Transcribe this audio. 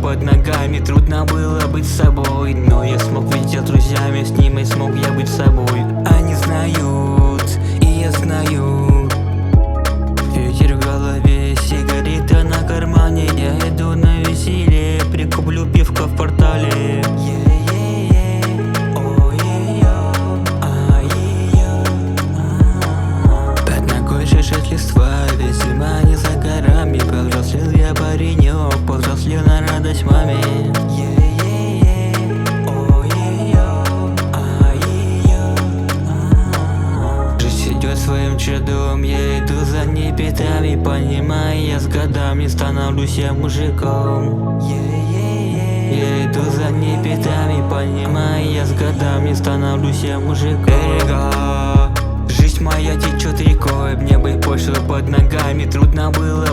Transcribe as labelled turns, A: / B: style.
A: под ногами. Трудно было быть собой, но я смог быть с друзьями, с ними смог я быть собой. Они знают, и я знаю. Ветер в голове, сигарета на кармане. Я иду на веселье, прикуплю пивка в портале. Под ногой шишет листва, ведь зима не за горами. Повзрослел я паренек, повзрослел на радость маме. Жизнь идет своим чередом, я иду за ней пятами. Понимая, я с годами становлюсь я мужиком. Я иду за ней пятами, понимая, я с годами становлюсь я мужиком. Жизнь моя течет рекой, мне быть больше под ногами. Трудно было